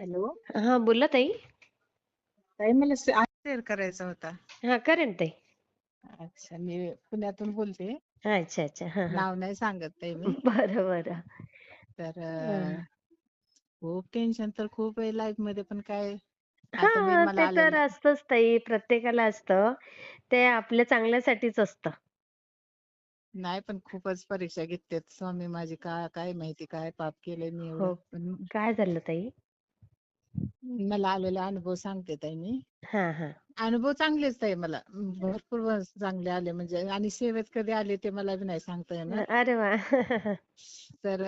Hello. हा, बोला ताई. ताई मला शेअर करायचा होता. हा, करेन ताई. अच्छा, मी पुण्यातून बोलते. अच्छा अच्छा. हा हा. नाव नाही सांगत ताई मी. बरं बरं. तर अं, खूप टेन्शन तर खूप आहे लाईफ मध्ये, पण काय आता हा, मला ते तर आलेलं. असतंच ताई, प्रत्येकाला असतं. ते आपल्या चांगल्यासाठीच असतं. नाही, पण खूपच परीक्षा घेतात स्वामी माझी. काय माहिती काय पाप केलंय मी एवढं. हो. पण काय झालं ताई? मला आलेला अनुभव सांगते ताई मी. हा हा. अनुभव चांगलेच ताई, मला भरपूर चांगले आले म्हणजे. आणि सेवेत कधी आले ते मला बी नाही सांगता येणार. अरे वा. तर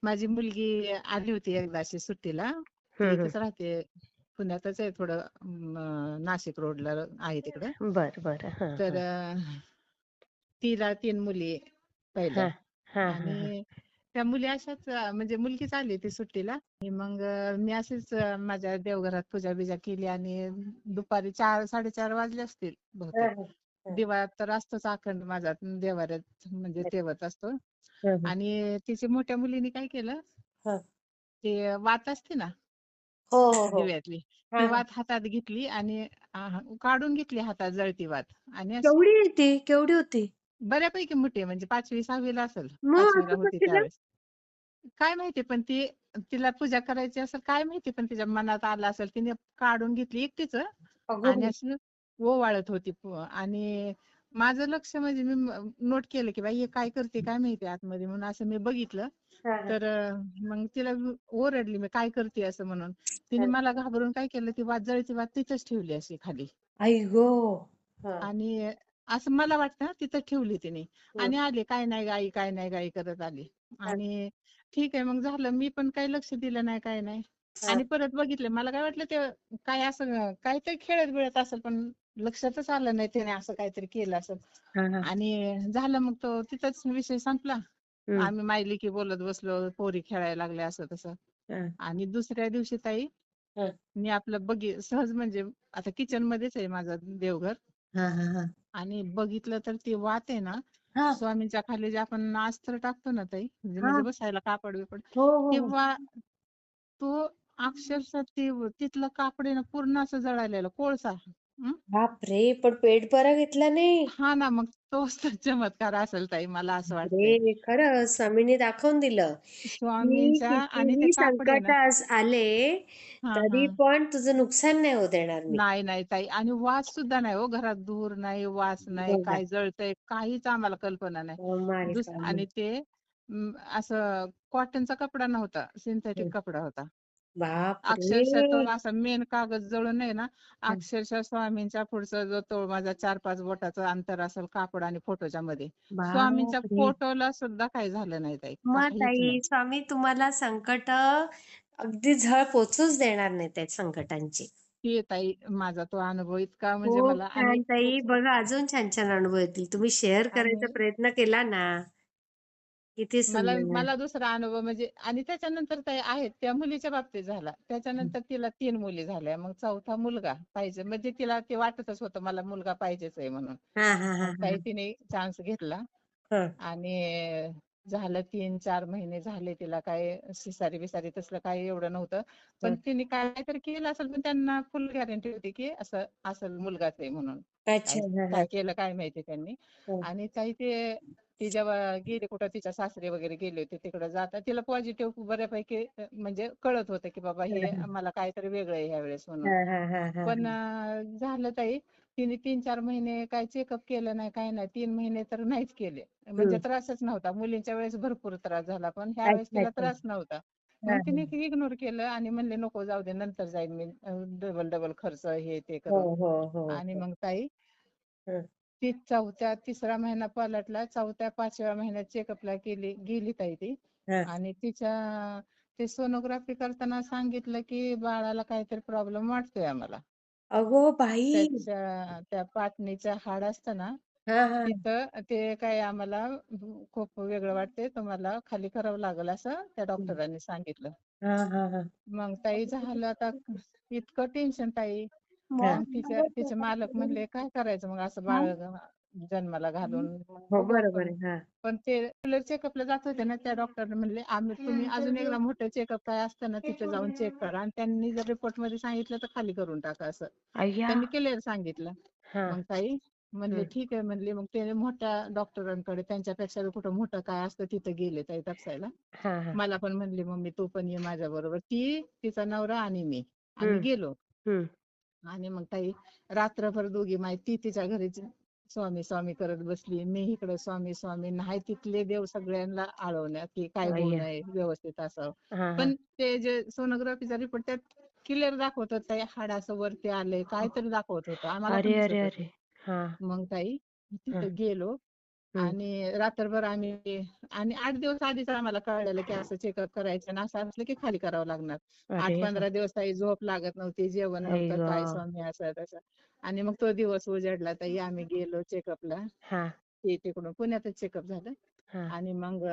माझी मुलगी आली होती एकदा अशी सुट्टीला. ती हम्म इथंच राहते, पुण्यातच आहे थोडं, नाशिक रोडला आहे तिकडं. बर बर. हा तर हा. तिला 3 मुली हा पहिलं. हा हा हा. आणि त्या मुली अशाच, म्हणजे मुलगीच आली ती सुट्टीला. आणि मग मी अशीच माझ्या देवघरात पूजा बिजा केली. आणि दुपारी 4-4:30 वाजले असतील हा, बहुतेक. हा. दिवा तर असतोच अखंड माझा देवाऱ्यात, म्हणजे तेवत असतो. हा, हा. आणि तिच्या मोठ्या मुलीने काय केलं, हा. ते वात असते ना हो हो हो. दिव्यातली, हा ती हा. वात हातात घेतली आणि काढून घेतली हातात जळती वात. आणि अशी केवढी होती? केवढी होती? बऱ्यापैकी मोठी, म्हणजे 5वी-6वीला असेल. मग 5वीला असं का होती केलं? त्यावेळेस. काय माहिती, पण तिला पूजा करायची असेल काय माहिती, पण तिच्या मनात आलं असेल, तिने काढून घेतली एकटीच. अगो आणि बाई. अशी ओवाळत होती. आणि माझं लक्ष, म्हणजे मी नोट केलं की बाई हे काय करते काय माहिती आतमध्ये, म्हणून असं मी बघितलं. हा हा. तर मग तिला ओरडली मी, काय करते असं म्हणून. तिने हा. मला घाबरून काय केलं, ती जळती वात तिथंच ठेवली अशी खाली. आई गो. हा. आणि असं मला वाटतं तिथं ठेवली तिने. हम्म. आणि आले, काय नाही गाई काय नाही गाई करत आली. हा. आणि ठीक आहे, मग झालं. मी पण काही लक्ष दिलं नाही काय नाही. हा. आणि परत बघितलं, मला काय वाटलं ते काय असं काहीतरी खेळत बिळत असेल, पण लक्षातच आलं नाही त्याने असं काहीतरी केलं असेल. हा हा. आणि झालं, मग तो तिथंच विषय संपला. हम्म. आम्ही मायली की बोलत बसलो, पोरी खेळायला लागल्या असं तसं. हा. आणि दुसऱ्या दिवशी ताई, हा. मी आपलं सहज म्हणजे, आता किचन मध्येच आहे माझं देवघर. हा हा हा. आणि बघितलं तर ती वात आहे ना, हा. स्वामींच्या खाली जे आपण अस्त्र टाकतो ना ताई, हा. म्हणजे बसायला कापड बिपड, हो हो हो. तेव्हा तो अक्षरशः तिथलं कापड आहे ना पूर्ण असं जळालेलं कोळसा. हं? बापरे! पण पेट बरा घेतला नाही. हा ना, मग तोच तर चमत्कार असेल ताई, मला असं वाटतंय. बापरे! खरंच स्वामींनी दाखवून दिलं, की स्वामींच्या. आणि ते कितीही कापड आहे ना. संकट आले, हा हा. तरी पण तुझं नुकसान नाही होऊ देणार मी. नाही नाही ताई, आणि वास सुद्धा नाही हो घरात. धूर नाही, वास नाही, बघा. काय जळतंय काहीच आम्हाला कल्पना नाही. माय स्वामी. आणि ते असं कॉटनचा कपडा नव्हता, सिंथेटिक हं. कपडा होता. बापरे! अक्षरशः तो असा मेन कागद जळून नाही ना, अक्षरशः स्वामींच्या पुढचा जो तो माझा 4-5 बोटाचं अंतर असेल कापड आणि फोटोच्या मध्ये, स्वामींच्या बापरे! फोटोला सुद्धा काही झालं नाही ताई, मग काहीच ताई, नाही. स्वामी तुम्हाला संकट अगदी झळ पोचूच देणार नाही त्या संकटांची. ही ताई माझा तो अनुभव इतका म्हणजे खूप मला. आणि छान ताई. बघा, अजून छान छान अनुभव येतील. तुम्ही शेअर करायचा आणि प्रयत्न केला ना, किती मला सुंदर. मला दुसरा अनुभव म्हणजे, आणि त्याच्यानंतर ताई आहेत त्या मुलीच्या बाबतीत झाला. त्याच्यानंतर तिला 3 मुली झाल्या. मग चौथा मुलगा पाहिजे, म्हणजे तिला ते वाटतच होतं मला मुलगा पाहिजेच आहे म्हणून. हां, हां, मग हां, ताई हां. तिने चान्स घेतला. हं. आणि झालं 3-4 महिने झाले, तिला काय शिसारी बिसारी तसलं काही एवढं नव्हतं. पण हं. तिने काहीतरी केलं असेल, पण त्यांना फुल गॅरंटी होती की असं असेल मुलगाच आहे म्हणून. काय अच्छा. हां, काय हां. केलं काय माहिती त्यांनी. हं. आणि ताई ती जेव्हा गेली कुठं, तिच्या सासरे वगैरे गेले होते तिकडे, जाता तिला पॉझिटिव्ह बऱ्यापैकी म्हणजे कळत होतं की बाबा हं, हे हं. मला काहीतरी वेगळं आहे ह्या वेळेस म्हणून. हां, हां, हां, हां, पण हां. झालं ताई, तिने 3-4 महिने काय चेकअप केलं नाही, काय नाही. 3 महिने तर नाहीच केले. म्हणजे हं. त्रासच नव्हता. मुलींच्या वेळेस भरपूर त्रास झाला, पण ह्या वेळेस अच्छा, तिला अच्छा. त्रास नव्हता. मग हां, तिने हां. इग्नोर केलं आणि म्हणले नको जाऊ दे, नंतर जाईन मी, डबल डबल खर्च हे ते हो, करून. हो, हो, आणि हो. मग ताई, हं. ती तिसरा महिना पलटला, 4-5व्या महिन्यात चेकअपला गेली ताई ती. हां. आणि ते सोनोग्राफी करताना सांगितलं की बाळाला काहीतरी प्रॉब्लेम वाटतोय आम्हाला. अगो बाई! त्या पाटणीचं हाड असतं ना, हां, हां. तिथं ते काय आम्हाला खूप वेगळं वाटतंय, तुम्हाला खाली करावं लागेल असं त्या हं. डॉक्टरांनी सांगितलं. हां, हां, हां. मग ताई झालं आता इतकं टेन्शन ताई. हां. मग तिचे मालक म्हणले काय करायचं मग असं बाळ जन्माला घालून मग हो, बघू बरोबर आपण. आहे. हां. पण ते रेग्युलर चेकअपला जात होते ना, त्या डॉक्टरने म्हणले तुम्ही अजून एकदा मोठं चेकअप काय असतं ना तिथे जाऊन चेक करा, आणि त्यांनी जर रिपोर्ट मध्ये सांगितलं तर खाली करून टाका असं अय्या! त्यांनी क्लिअर सांगितलं. हां. मग ताई म्हणले हं. ठीक आहे म्हणले, मग ते मोठ्या डॉक्टरांकडे त्यांच्यापेक्षा कुठं मोठं काय असतं तिथे गेले ताई तपासायला. हां, हां. मला पण म्हणली मम्मी तू पण ये माझ्या बरोबर, ती तिचा नवरा आणि मी आम्ही हं, गेलो. हं. आणि मग ताई रात्रभर दोघी ती तिच्या घरीच स्वामी स्वामी करत बसली, मी इकडे स्वामी स्वामी, नाही तिथले देव सगळ्यांना आळवण्यात की काय होऊ अय्या! नये, व्यवस्थित असावं. हां, हां. पण ते जे सोनोग्राफीचा रिपोर्ट त्यात क्लिअर दाखवत होतं हाड असं वरती आलंय, काहीतरी दाखवत होतं, आम्हाला पण अरे, अरे, दिसत होतं. अरे! हां, मग ताई हां. तिथं गेलो हं. आणि रात्रभर आम्ही, आणि 8 दिवस आधीच आम्हाला कळलेलं की असं चेकअप करायचं आणि असं असलं की खाली करावं लागणार. अरे वाह! 8-15 दिवस ताई झोप लागत नव्हती, जेवण आई नव्हतं, काय गं! स्वामी असं तसं. आणि मग तो दिवस उजाडला ताई, आम्ही गेलो चेकअपला. हां, ते तिकडून पुण्यातच चेकअप झालं. हां. आणि मग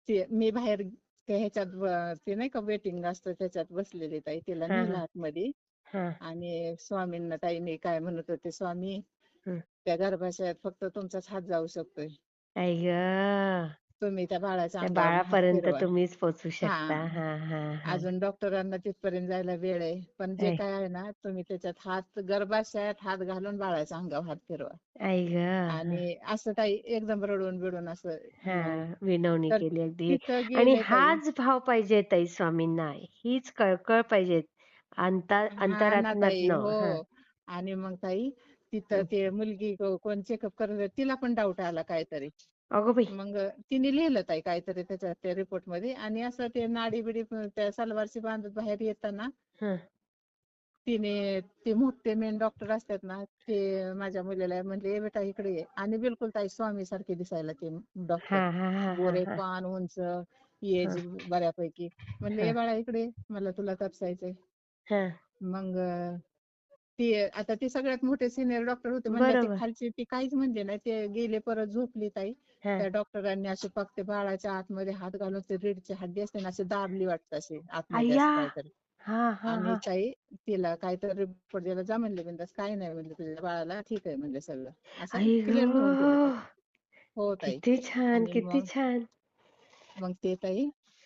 ते मी बाहेर ते ह्याच्यात ते नाही का वेटिंग असतं त्याच्यात बसलेली ताई, तिला हां, नेलं हां. आतमध्ये. हां. आणि स्वामींना ताई मी काय म्हणत होते, स्वामी हं. त्या गर्भाशयात फक्त तुमचाच हात जाऊ शकतोय, आई गं! तुम्ही त्या बाळाच्या त्या अंगावरून हात बाळापर्यंत फिरवा. तुम्हीच पोहोचू शकता. हा, हां, हां, हां. अजून डॉक्टरांना तिथपर्यंत जायला वेळ आहे, पण जे आई काय आहे ना तुम्ही त्याच्यात गर्भाशयात हात घालून बाळाच्या अंगावर हात फिरवा. आई गं! हां, आणि असं ताई एकदम रडून बिडून असं म्हणाले. हां. विनवणी तर केली अगदी. तिथं आणि गेले ताई. हाच भाव पाहिजे ताई स्वामींना. हीच कळकळ पाहिजे हा ना ताई, अंतरात्म्यातनं. हो. हां. आणि मग ताई तिथं हं. ते मुलगी कोण चेकअप करत होती, तिला पण डाऊट आला काहीतरी. अगो बाई! मग तिने लिहिलं ताई काहीतरी त्याच्या त्या रिपोर्ट मध्ये, आणि असं ते नाडी बिडी त्या सलवारची बांधत बाहेर येताना हं. तिने ते मोठे मेन डॉक्टर असतात ना, ते माझ्या मुलीला म्हणले "ए बेटा इकडे ये", आणि बिलकुल ताई स्वामी सारखे दिसायला ते डॉक्टर, हां, हां, हां, हां, गोरे हां. पान, उंच, हां, एज बऱ्यापैकी. म्हणले "ए हां, बाळा इकडे ये, मला तुला तपासायचंय". हां. मग ती आता ती सगळ्यात मोठे सिनियर डॉक्टर होते म्हणल्या, ती बरोबर. खालची ती काहीच म्हणले नाही, ते गेले परत झोपली ताई. हां. त्या डॉक्टरांनी असे फक्त बाळाच्या आतमध्ये हात घालून ते रीडची हड्डी असते ना, अशी दाबली वाटतं अशी आतमध्ये अय्या! असं काहीतरी. हां, हां, आणि हां. ताई तिला काहीतरी रिपोर्ट द्यायला जा म्हणले, बिंदास काही नाही म्हणले, तुझ्या बाळाला ठीक आहे म्हणले सगळं, असं आई क्लिअर म्हणून दिलं ते. गं! हो ताई. किती छान, आणि किती मग छान. मग ते ताई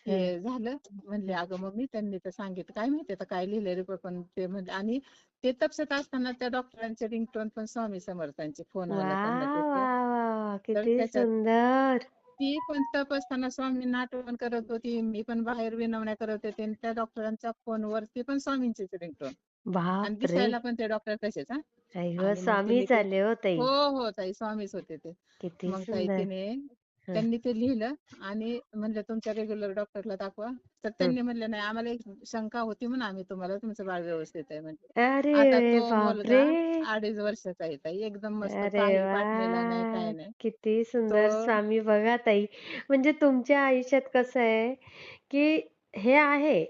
हे हां. झालं. म्हणले हं. अगं मम्मी त्यांनी तर सांगितलं, काय माहिती आता काय लिहिलंय रिपोर्ट, पण ते म्हणले. आणि ते तपसत असताना त्या डॉक्टरांचे रिंगटोन पण स्वामी समर्थांचे फोन आला त्यांना वाह! तिथे. वाह! वाह! वाह! तर किती त्याच्यात सुंदर. ती पण तप असताना स्वामींना आठवण करत होती, मी पण बाहेर विनवण्या करत होते, आणि त्या डॉक्टरांच्या फोनवरती पण स्वामींचेच रिंगटोन. आणि बापरे! दिसायला पण ते डॉक्टर तसेच हा. आई गं! आणि मग तिने स्वामीच ते, आले हो ताई. हो हो ताई स्वामीच होते ते. किती मग ताई सुंदर. हं, त्यांनी ते लिहिलं आणि म्हणलं तुमच्या रेग्युलर डॉक्टरला दाखवा. तर हं. त्यांनी म्हणलं नाही, आम्हाला एक शंका होती म्हणून आम्ही तुम्हाला, तुमचं बाळ व्यवस्थित आहे म्हणजे. आता अरे तो मुलगा बापरे! 2.5 वर्षाचा आहे ताई, एकदम मस्त, अरे काही फाटलेला नाही, वाह! काय नाही. किती तो सुंदर स्वामी बघा ताई. म्हणजे तुमच्या आयुष्यात कसं आहे, की हे आहे,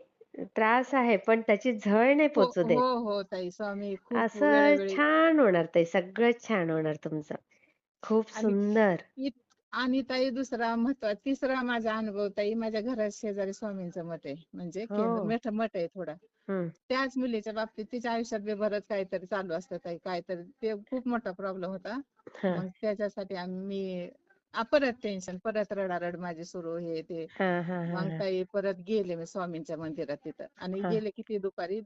त्रास आहे, पण त्याची झळ नाही हो पोहोचू देत. हो हो ताई, स्वामी खूप असं वेळोवेळी. छान होणार ताई, सगळंच छान होणार तुमचं. खूप आणि सुंदर. इत- आणि ताई दुसरा तिसरा माझा अनुभव ताई, माझ्या घरात शेजारी स्वामींचं मठ आहे, म्हणजे केंद्र हो. मठ आहे थोडा. हं. त्याच मुलीच्या बाबतीत तिच्या आयुष्यात बी बरंच काहीतरी चालू असतं ताई, काहीतरी ते खूप मोठा प्रॉब्लेम होता. हां. मग त्याच्यासाठी आम्ही परत टेन्शन, परत रडारड माझी सुरू, हे ते. हां, हां, हां, मग हां. ताई परत गेले मी स्वामींच्या मंदिरात तिथं, आणि हां, गेले किती दुपारी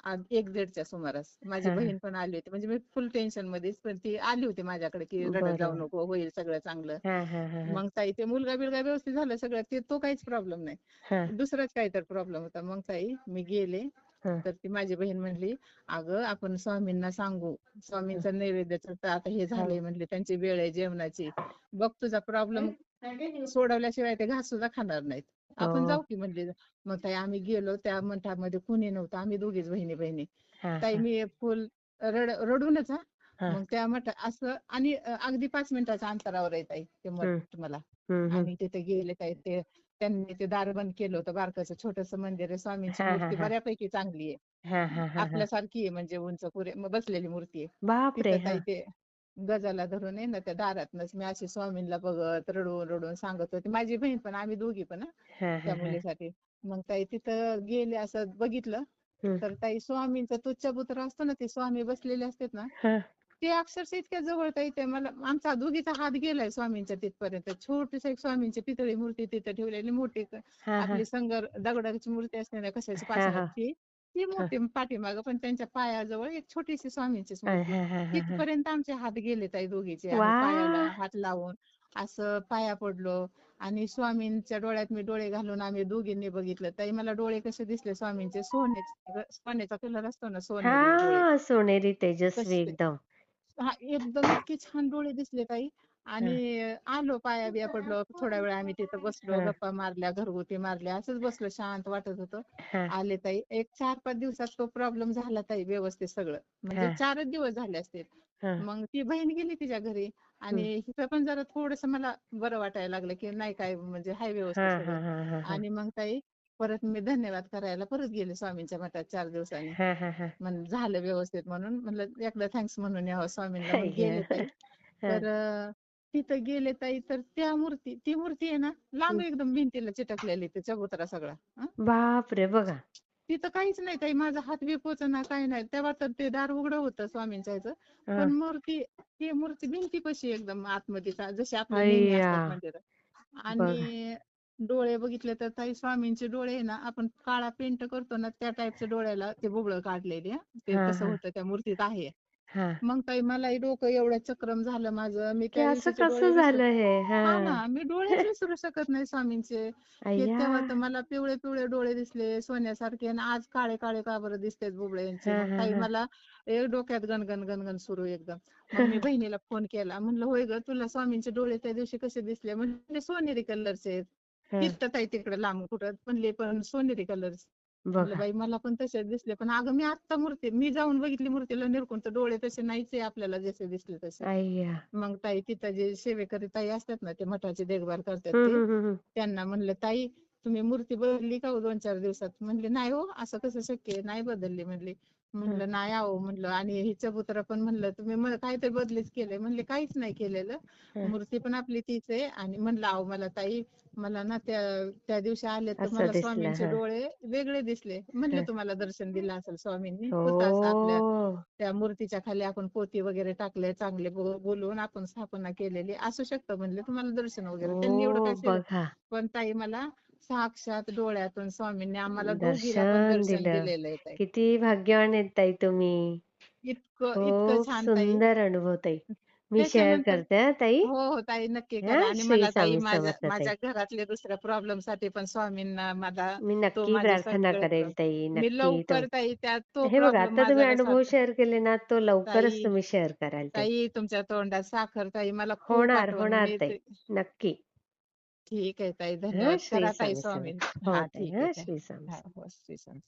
1-1:30च्या सुमारास. माझी हां, हां. बहीण पण आली होती, म्हणजे मी फुल टेन्शन मध्येच, पण ती आली होती माझ्याकडे की रडत जाऊ बरोबर. नको, होईल सगळं चांगलं. हां, हां, हां, हां. मग ताई ते मुलगा बिलगा व्यवस्थित झालं सगळं, तो काहीच प्रॉब्लेम नाही. हां, दुसराच काहीतरी प्रॉब्लेम होता. मग ताई मी गेले, हां, तर ती माझी बहीण म्हणली अगं आपण स्वामींना सांगू, हां, स्वामींचं नैवेद्याचं तर आता हे हां. झालंय म्हणले, त्यांची वेळ आहे जेवणाची, बघ तुझा प्रॉब्लेम सोडवल्याशिवाय ते घास सुद्धा खाणार नाहीत, आपण हो. जाऊ की म्हणले. मग ताई आम्ही गेलो, त्या मठामध्ये कुणी नव्हतं, आम्ही दोघीच बहिणी बहिणी. हां, ताई हां, मी फुल रडूनच हा. हां. मग त्या मठ असं, आणि अगदी 5 मिनिटाच्या अंतरावर आहे ताई ते हं, मठ मला. हं, हं. आणि तिथे गेले ताई, त्यांनी ते दार बंद केलं होतं, बारकसं छोटस मंदिर आहे, स्वामींची हां, हां, मूर्ती हां. बऱ्यापैकी चांगली आहे, हां, हां, हां, हां. आपल्यासारखी आहे, म्हणजे उंच बसलेली मूर्ती आहे. बापरे! तिथं ताई हां. ते गजाला धरून आहे ना, त्या दारातनच मी अशी स्वामींना बघत रडून रडून सांगत होते, माझी बहीण पण, आम्ही दोघी पण हा, हां, त्या हां, हां. मुलीसाठी. मग ताई तिथं गेले, असं बघितलं, हं. तर ताई स्वामींचा तो चबुतरा असतो ना, ते स्वामी बसलेले असतात ना, हां. ते अक्षरशः इतक्या जवळ ताई ते मला आमचा दोघीचा हात गेलाय स्वामींच्या तिथपर्यंत. छोटीस एक स्वामींची पितळी मूर्ती तिथे ठेवलेली मोठी हा हा आपली संगर दगडाची मूर्ती असते ना कशाची हा पाषाणात हा ती ती हा मूर्ती पाठीमागं पण त्यांच्या पायाजवळ एक छोटीशी स्वामींचीच हा मूर्ती. हा हा हा हा. तिथपर्यंत आमचे हात गेले ताई दोघीचे. आम्ही पायाला वा हात लावून असं पाया पडलो आणि स्वामींच्या डोळ्यात मी डोळे घालून आम्ही दोघींनी बघितलं. ताई मला डोळे कसे दिसले स्वामींचे सोन्याचा कलर असतो ना सोनेरी डोळे हा सोनेरी तेजस्वी तसे. एकदम. हा एकदम इतके छान डोळे दिसले ताई. हा आणि आलो पाया बिया पडलो थोड्या वेळ आम्ही तिथं बसलो हा गप्पा मारल्या घरगुती मारल्या असंच बसलो शांत वाटत होतं. हा आले ताई एक 4-5 दिवसात तो प्रॉब्लेम झाला ताई व्यवस्थित सगळं म्हणजे हा 4च दिवस झाले असतील. हा मग ती बहीण गेली तिच्या घरी आणि हम्म. इथं पण जरा थोडस मला बरं वाटायला लागलं की नाही काय म्हणजे हाय हा व्यवस्थित सगळं. हा हा हा हा आणि मग ताई परत मी धन्यवाद करायला परत गेले स्वामींच्या मठात 4 दिवसांनी. हा हा हा. झालं व्यवस्थित म्हणून म्हणलं एकदा थँक्स म्हणून यावं स्वामींना मग अय्या. गेले ताई. हा. तर तिथं गेले ताई तर ती मूर्ती आहे ना लांब हम्म. एकदम भिंतीला चिटकलेली ते चबुतरा सगळा. बापरे बघा. तिथं काहीच नाही ताई माझा हात बी पोचना काही नाही तेव्हा तर ते दार उघडं होतं स्वामींच्या ह्याचं. हा. पण ती मूर्ती भिंतीपाशी एकदम आतमध्ये जशी आपले नेहमी अय्या. असतात मंदिरात. बघा. आणि डोळे बघितले तर ताई स्वामींचे डोळे आहे ना आपण काळा पेंट करतो ना त्या टाईपच्या डोळ्याला ते बुबुळ काढलेले ते हा तसं हा होतं त्या मूर्तीत आहे. हा. मग ताई मलाही डोकं एवढं चक्रम झालं माझं मी की त्या असं दिवशीचे डोळे कसं विसरू झालं हे? हा. हा ना मी डोळेच विसरू शकत नाही स्वामींचे. की अय्या. तेव्हा तर मला पिवळे पिवळे डोळे दिसले सोन्यासारखे आणि आज काळे काळे का बरं दिसतेत बुबुळे यांचे. हा मग हा ताई हा. मला एक डोक्यात गणगण गणगण सुरू एकदम. मग मी बहिणीला फोन केला म्हणलं होय ग तुला स्वामींचे डोळे त्या दिवशी कसे दिसले म्हणजे सोनेरी कलरचे आहेत. हा. तिथं ताई तिकडे लांब कुठं म्हणले पण सोनेरी कलर. म्हणलं बघा. बाई मला पण तसेच दिसले पण अगं मी आत्ता मूर्ती मी जाऊन बघितली मूर्तीला निरखून तर डोळे तसे नाहीच आहे आपल्याला जसे दिसले तसे. अय्या. मग ताई तिथं जे सेवेकरी ताई असतात ना ते मठाची देखभाल करतात ते हम्म. त्यांना म्हणलं ताई तुम्ही मूर्ती बदलली का हो 2-4 दिवसात म्हणले नाही हो असं कसं शक्य आहे नाही बदलली म्हणली. हा. म्हणलं नाही आहो म्हणलं आणि ही चबुतरा पण म्हणलं तुम्ही काहीतरी बदलीच केलंय म्हणले काहीच नाही केलेलं. हा. मूर्ती पण आपली तीच आहे आणि म्हणलं अहो मला ताई मला ना त्या दिवशी आले तर असं मला दिसलं. स्वामींचे हा. डोळे वेगळे दिसले. म्हणलं हा. तुम्हाला दर्शन दिलं असेल स्वामींनी होतं असं आपल्या हो. त्या मूर्तीच्या खाली आपण पोती वगैरे टाकले चांगले बोलवून आपण स्थापना केलेली असू शकतं म्हणले तुम्हाला दर्शन वगैरे त्यांनी एवढं हो. काय बघा. पण ताई मला साक्षात डोळ्यातून स्वामींनी आम्हाला दोघीला पण दर्शन दर्शन दिलं. दिलेलं आहे ताई. किती भाग्यवान आहेत ताई तुम्ही. इतकं इतकं खूप छान ताई. सुंदर अनुभव ताई. मी शेअर त्याच्यानंतर करते हा ताई. हो हो ताई नक्की हा करा आणि श्री मला ताई स्वामी समर्थ ताई. माझ्या घरातले दुसऱ्या प्रॉब्लेम साठी पण स्वामींना मला मी तो नक्की माझे प्रार्थना सगळे करेल ताई. मी नक्की लवकर ताई त्या तो हे बघा प्रॉब्लेम आता तुम्ही माझा कसा अनुभव शेअर केले ना तो लवकरच ताई तुम्ही शेअर कराल ताई. ताई तुमच्या तोंडात साखर ताई मला खूप होणार आठवण होणार मी ताई. नक्की. ठीक आहे ताई हा धन्यवाद श्री करा ताई स्वामी स्वामी समर्थ. हो हा ताई. ठीक आहे हा ताई श्री स्वामी हा समर्थ. हो श्री स्वामी